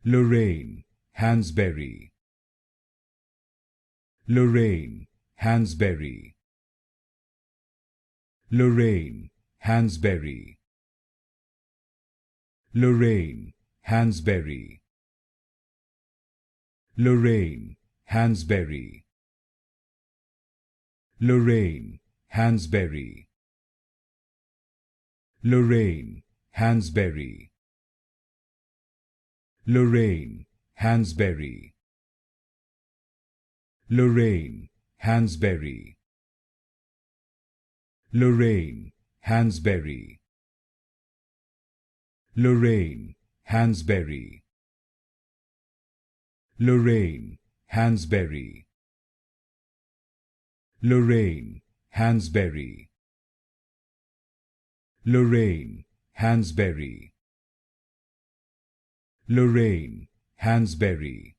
Lorraine Hansberry, Lorraine Hansberry, Lorraine Hansberry, Lorraine Hansberry, Lorraine Hansberry, Lorraine Hansberry, Lorraine Hansberry, Lorraine Hansberry, Lorraine Hansberry, Lorraine Hansberry, Lorraine Hansberry, Lorraine Hansberry, Lorraine Hansberry, Lorraine Hansberry, Lorraine Hansberry,